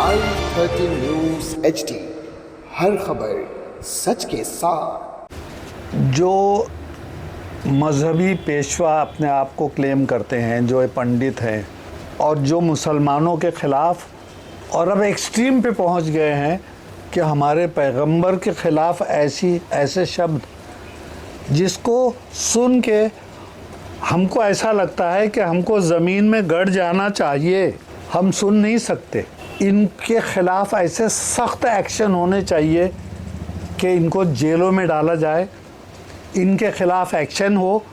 i13 news HD, हर खबर सच के साथ। जो मजहबी पेशवा अपने आप को क्लेम करते हैं, जो पंडित हैं और जो मुसलमानों के ख़िलाफ़ और अब एक्सट्रीम पे पहुंच गए हैं कि हमारे पैगंबर के ख़िलाफ़ ऐसे शब्द जिसको सुन के हमको ऐसा लगता है कि हमको ज़मीन में गड़ जाना चाहिए, हम सुन नहीं सकते। इनके ख़िलाफ़ ऐसे सख्त एक्शन होने चाहिए कि इनको जेलों में डाला जाए, इनके ख़िलाफ़ एक्शन हो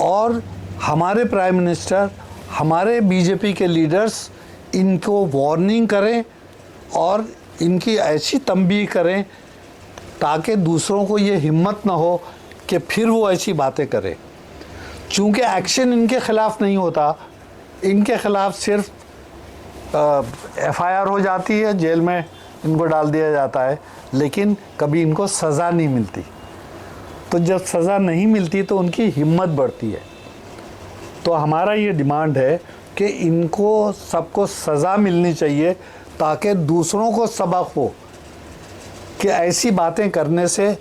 और हमारे प्राइम मिनिस्टर, हमारे बीजेपी के लीडर्स इनको वार्निंग करें और इनकी ऐसी तंबीह करें ताकि दूसरों को ये हिम्मत ना हो कि फिर वो ऐसी बातें करें। चूँकि एक्शन इनके ख़िलाफ़ नहीं होता, इनके ख़िलाफ़ सिर्फ FIR हो जाती है, जेल में इनको डाल दिया जाता है, लेकिन कभी इनको सज़ा नहीं मिलती। तो जब सज़ा नहीं मिलती तो उनकी हिम्मत बढ़ती है। तो हमारा ये डिमांड है कि इनको सबको सज़ा मिलनी चाहिए ताकि दूसरों को सबक हो कि ऐसी बातें करने से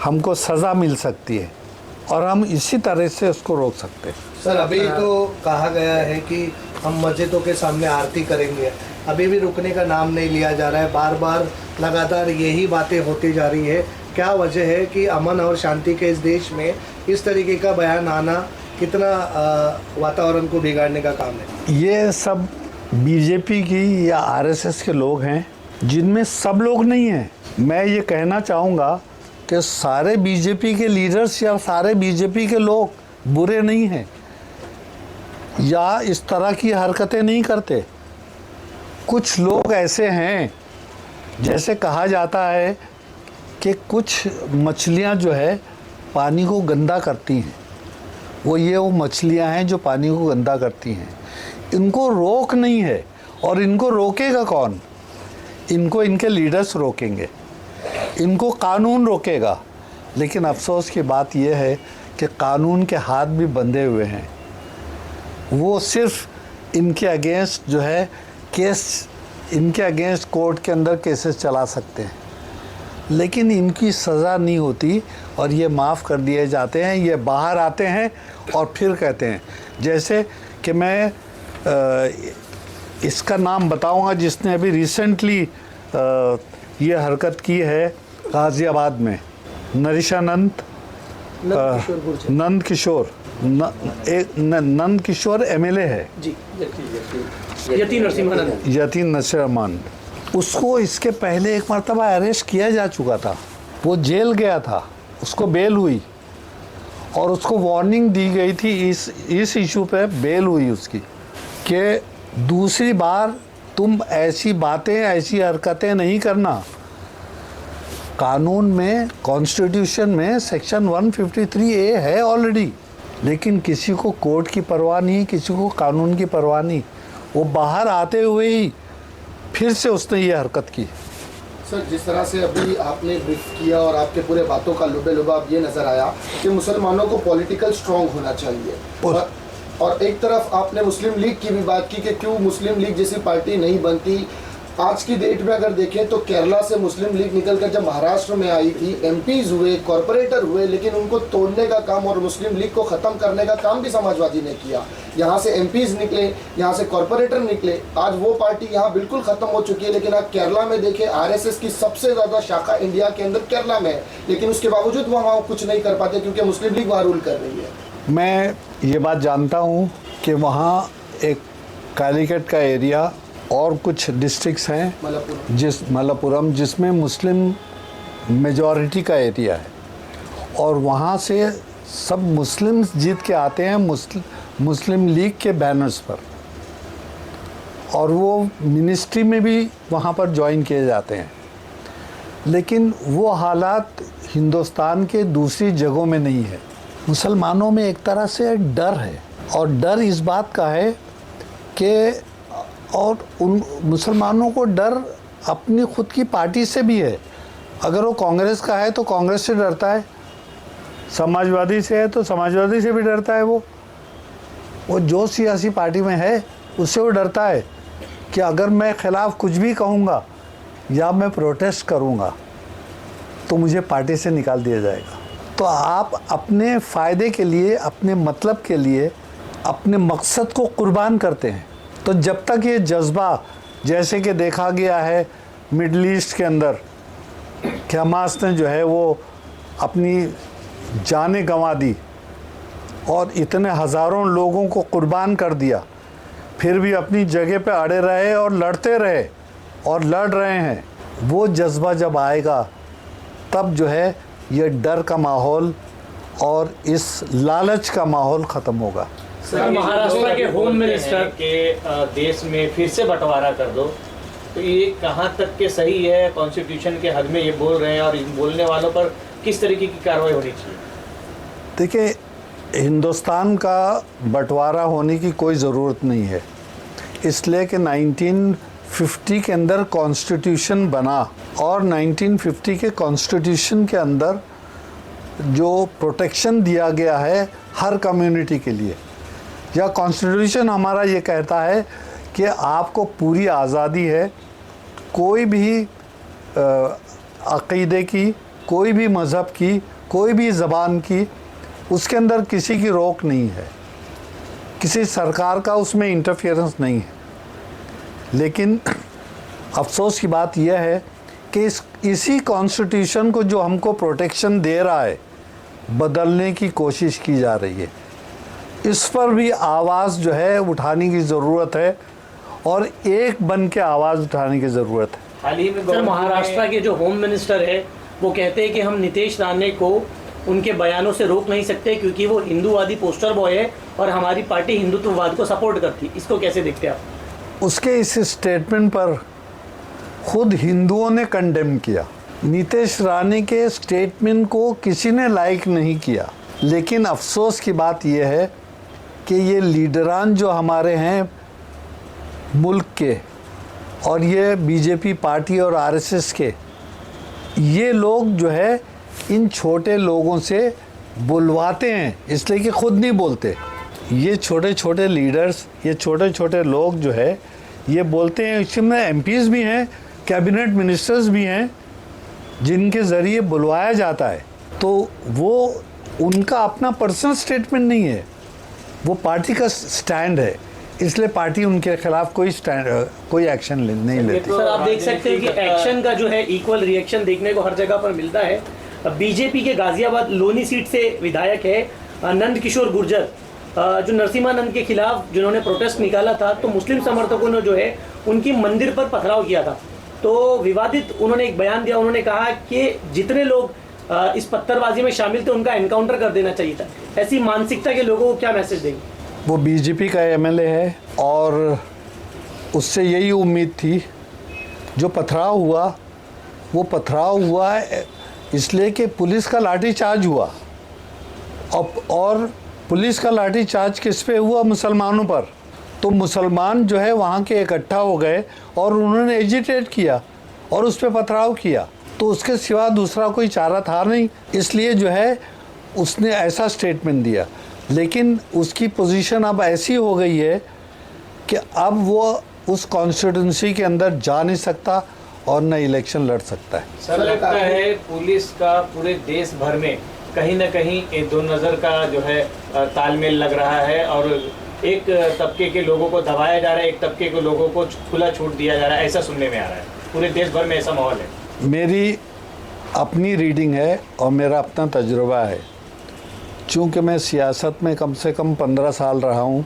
हमको सज़ा मिल सकती है और हम इसी तरह से उसको रोक सकते हैं। सर, अभी तो कहा गया है कि हम मस्जिदों के सामने आरती करेंगे, अभी भी रुकने का नाम नहीं लिया जा रहा है, बार बार लगातार यही बातें होती जा रही है। क्या वजह है कि अमन और शांति के इस देश में इस तरीके का बयान आना कितना वातावरण को बिगाड़ने का काम है? ये सब बीजेपी की या RSS के लोग हैं, जिनमें सब लोग नहीं हैं। मैं ये कहना चाहूँगा कि सारे बीजेपी के लीडर्स या सारे बीजेपी के लोग बुरे नहीं हैं या इस तरह की हरकतें नहीं करते। कुछ लोग ऐसे हैं, जैसे कहा जाता है कि कुछ मछलियां जो है पानी को गंदा करती हैं, वो मछलियां हैं जो पानी को गंदा करती हैं। इनको रोक नहीं है और इनको रोकेगा कौन? इनको इनके लीडर्स रोकेंगे, इनको कानून रोकेगा। लेकिन अफसोस की बात यह है कि कानून के हाथ भी बंधे हुए हैं। वो सिर्फ इनके अगेंस्ट जो है इनके अगेंस्ट कोर्ट के अंदर केसेस चला सकते हैं, लेकिन इनकी सज़ा नहीं होती और ये माफ़ कर दिए जाते हैं। ये बाहर आते हैं और फिर कहते हैं, जैसे कि मैं इसका नाम बताऊंगा जिसने अभी रिसेंटली ये हरकत की है गाज़ियाबाद में, नंद किशोर MLA है जी, यतीन नरसिम्हानंद। उसको इसके पहले एक मरतबा अरेस्ट किया जा चुका था, वो जेल गया था, उसको बेल हुई और उसको वार्निंग दी गई थी इस इशू पे, बेल हुई उसकी कि दूसरी बार तुम ऐसी बातें, ऐसी हरकतें नहीं करना। कानून में, कॉन्स्टिट्यूशन में सेक्शन 153A है ऑलरेडी, लेकिन किसी को कोर्ट की परवाह नहीं, किसी को कानून की परवाह नहीं। वो बाहर आते हुए ही फिर से उसने ये हरकत की। सर, जिस तरह से अभी आपने ब्रीफ किया और आपके पूरे बातों का लुबे-लुबाब ये नज़र आया कि मुसलमानों को पॉलिटिकल स्ट्रॉन्ग होना चाहिए और एक तरफ आपने मुस्लिम लीग की भी बात की कि क्यों मुस्लिम लीग जैसी पार्टी नहीं बनती। आज की डेट में अगर देखें तो केरला से मुस्लिम लीग निकलकर जब महाराष्ट्र में आई थी, MPs हुए, कॉरपोरेटर हुए, लेकिन उनको तोड़ने का काम और मुस्लिम लीग को ख़त्म करने का काम भी समाजवादी ने किया। यहाँ से MPs निकले, यहाँ से कॉरपोरेटर निकले, आज वो पार्टी यहाँ बिल्कुल ख़त्म हो चुकी है। लेकिन आप केरला में देखें, RSS की सबसे ज़्यादा शाखा इंडिया के अंदर केरला में है, लेकिन उसके बावजूद वहाँ कुछ नहीं कर पाते क्योंकि मुस्लिम लीग वहाँ रूल कर रही है। मैं ये बात जानता हूँ कि वहाँ एक कालीकट का एरिया और कुछ डिस्ट्रिक्ट्स हैं मलप्पुरम, जिसमें मुस्लिम मेजॉरिटी का एरिया है और वहाँ से सब मुस्लिम्स जीत के आते हैं मुस्लिम लीग के बैनर्स पर और वो मिनिस्ट्री में भी वहाँ पर ज्वाइन किए जाते हैं। लेकिन वो हालात हिंदुस्तान के दूसरी जगहों में नहीं है। मुसलमानों में एक तरह से डर है और डर इस बात का है कि और उन मुसलमानों को डर अपनी खुद की पार्टी से भी है। अगर वो कांग्रेस का है तो कांग्रेस से डरता है, समाजवादी से है तो समाजवादी से भी डरता है। वो जो सियासी पार्टी में है उससे वो डरता है। कि अगर मैं ख़िलाफ़ कुछ भी कहूँगा या मैं प्रोटेस्ट करूँगा तो मुझे पार्टी से निकाल दिया जाएगा। तो आप अपने फ़ायदे के लिए, अपने मतलब के लिए, अपने मकसद को कुर्बान करते हैं। तो जब तक ये जज्बा, जैसे कि देखा गया है मिडल ईस्ट के अंदर कि हमास ने जो है वो अपनी जानें गंवा दी और इतने हज़ारों लोगों को कुर्बान कर दिया, फिर भी अपनी जगह पे अड़े रहे और लड़ते रहे और लड़ रहे हैं। वो जज्बा जब आएगा तब जो है ये डर का माहौल और इस लालच का माहौल ख़त्म होगा। सर, महाराष्ट्र के होम मिनिस्टर के देश में फिर से बंटवारा कर दो, तो ये कहाँ तक के सही है? कॉन्स्टिट्यूशन के हद में ये बोल रहे हैं और इन बोलने वालों पर किस तरीके की कार्रवाई होनी चाहिए? देखिए, हिंदुस्तान का बंटवारा होने की कोई ज़रूरत नहीं है, इसलिए कि 1950 के अंदर कॉन्स्टिट्यूशन बना और 1950 के कॉन्स्टिट्यूशन के अंदर जो प्रोटेक्शन दिया गया है हर कम्युनिटी के लिए, या कॉन्स्टिट्यूशन हमारा ये कहता है कि आपको पूरी आज़ादी है कोई भी अक़ीदे की, कोई भी मज़हब की, कोई भी ज़बान की, उसके अंदर किसी की रोक नहीं है, किसी सरकार का उसमें इंटरफेरेंस नहीं है। लेकिन अफसोस की बात यह है कि इसी कॉन्स्टिट्यूशन को जो हमको प्रोटेक्शन दे रहा है बदलने की कोशिश की जा रही है। इस पर भी आवाज़ जो है उठाने की ज़रूरत है और एक बन के आवाज़ उठाने की ज़रूरत है। हाल ही में सर, महाराष्ट्र के जो होम मिनिस्टर है वो कहते हैं कि हम नीतीश राणे को उनके बयानों से रोक नहीं सकते क्योंकि वो हिंदूवादी पोस्टर बॉय है और हमारी पार्टी हिंदुत्ववाद को सपोर्ट करती। इसको कैसे देखते हैं आप? उसके इस स्टेटमेंट पर खुद हिंदुओं ने कंडेम किया। नीतीश राणे के स्टेटमेंट को किसी ने लाइक नहीं किया, लेकिन अफसोस की बात यह है कि ये लीडरान जो हमारे हैं मुल्क के और ये बीजेपी पार्टी और आरएसएस के, ये लोग जो है इन छोटे लोगों से बुलवाते हैं, इसलिए कि खुद नहीं बोलते। ये छोटे छोटे लीडर्स, ये छोटे छोटे लोग जो है ये बोलते हैं। इसमें एमपीज़ भी हैं, कैबिनेट मिनिस्टर्स भी हैं जिनके ज़रिए बुलवाया जाता है। तो वो उनका अपना पर्सनल स्टेटमेंट नहीं है, वो पार्टी का स्टैंड है, इसलिए पार्टी उनके खिलाफ कोई एक्शन नहीं लेती। सर, आप देख सकते हैं कि एक्शन का जो है इक्वल रिएक्शन देखने को हर जगह पर मिलता है। बीजेपी के गाजियाबाद लोनी सीट से विधायक है नंद किशोर गुर्जर, जो नरसिम्हानंद के खिलाफ जिन्होंने प्रोटेस्ट निकाला था, तो मुस्लिम समर्थकों ने जो है उनकी मंदिर पर पथराव किया था। तो विवादित उन्होंने एक बयान दिया, उन्होंने कहा कि जितने लोग इस पत्थरबाजी में शामिल थे उनका एनकाउंटर कर देना चाहिए था। ऐसी मानसिकता के लोगों को क्या मैसेज देंगे? वो बीजेपी का एमएलए है और उससे यही उम्मीद थी। जो पथराव हुआ वो पथराव हुआ इसलिए कि पुलिस का लाठीचार्ज हुआ और पुलिस का लाठीचार्ज किस पे हुआ? मुसलमानों पर। तो मुसलमान जो है वहाँ के इकट्ठा हो गए और उन्होंने एजिटेट किया और उस पर पथराव किया, तो उसके सिवा दूसरा कोई चारा था नहीं, इसलिए जो है उसने ऐसा स्टेटमेंट दिया। लेकिन उसकी पोजीशन अब ऐसी हो गई है कि अब वो उस कॉन्स्टिट्यूंसी के अंदर जा नहीं सकता और न इलेक्शन लड़ सकता है। सर, लगता है पुलिस का पूरे देश भर में कहीं ना कहीं एक दो नज़र का जो है तालमेल लग रहा है और एक तबके के लोगों को दबाया जा रहा है, एक तबके के लोगों को खुला छूट दिया जा रहा है, ऐसा सुनने में आ रहा है। पूरे देश भर में ऐसा माहौल है। मेरी अपनी रीडिंग है और मेरा अपना तजुर्बा है। चूँकि मैं सियासत में कम से कम 15 साल रहा हूँ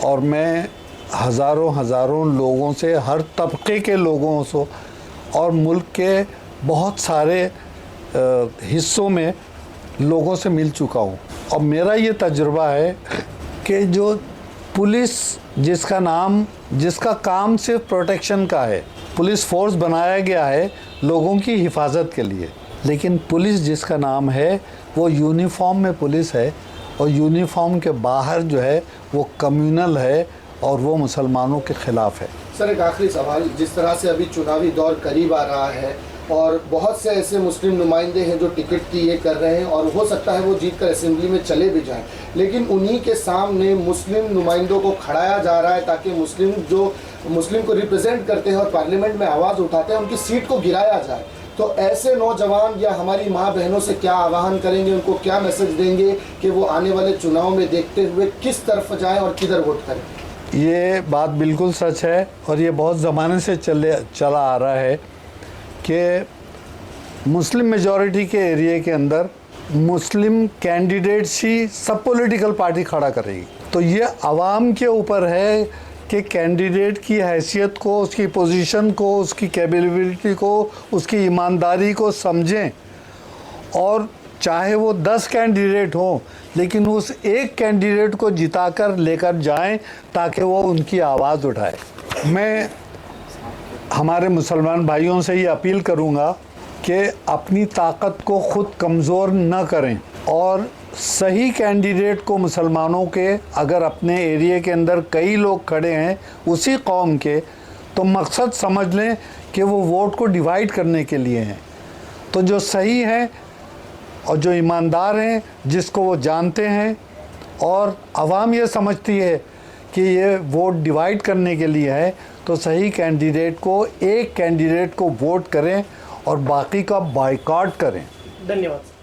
और मैं हज़ारों लोगों से, हर तबके के लोगों से और मुल्क के बहुत सारे हिस्सों में लोगों से मिल चुका हूँ। और मेरा ये तजुर्बा है कि जो पुलिस जिसका काम सिर्फ प्रोटेक्शन का है, पुलिस फोर्स बनाया गया है लोगों की हिफाजत के लिए, लेकिन पुलिस जिसका नाम है वो यूनिफॉर्म में पुलिस है और यूनिफॉर्म के बाहर जो है वो कम्युनल है और वो मुसलमानों के ख़िलाफ़ है। सर, एक आखिरी सवाल, जिस तरह से अभी चुनावी दौर करीब आ रहा है, और बहुत से ऐसे मुस्लिम नुमाइंदे हैं जो टिकट की ये कर रहे हैं और हो सकता है वो जीत कर असेंबली में चले भी जाएं, लेकिन उन्हीं के सामने मुस्लिम नुमाइंदों को खड़ाया जा रहा है ताकि मुस्लिम को रिप्रेजेंट करते हैं और पार्लियामेंट में आवाज़ उठाते हैं उनकी सीट को गिराया जाए। तो ऐसे नौजवान या हमारी माँ बहनों से क्या आह्वान करेंगे, उनको क्या मैसेज देंगे कि वो आने वाले चुनाव में देखते हुए किस तरफ जाएं और किधर वोट करें? ये बात बिल्कुल सच है और ये बहुत ज़माने से चला आ रहा है कि मुस्लिम मेजॉरिटी के एरिया के अंदर मुस्लिम कैंडिडेट्स ही सब पॉलिटिकल पार्टी खड़ा करेगी। तो ये आवाम के ऊपर है कि कैंडिडेट की हैसियत को, उसकी पोजीशन को, उसकी कैपेबिलिटी को, उसकी ईमानदारी को समझें और चाहे वो 10 कैंडिडेट हों लेकिन उस एक कैंडिडेट को जिताकर लेकर जाएं ताकि वो उनकी आवाज़ उठाए। मैं हमारे मुसलमान भाइयों से ये अपील करूँगा कि अपनी ताकत को ख़ुद कमज़ोर न करें और सही कैंडिडेट को, मुसलमानों के अगर अपने एरिया के अंदर कई लोग खड़े हैं उसी कौम के, तो मकसद समझ लें कि वो वोट को डिवाइड करने के लिए हैं। तो जो सही हैं और जो ईमानदार हैं, जिसको वो जानते हैं और आवाम ये समझती है कि ये वोट डिवाइड करने के लिए है, तो सही कैंडिडेट को, एक कैंडिडेट को वोट करें और बाकी का बायकॉट करें। धन्यवाद।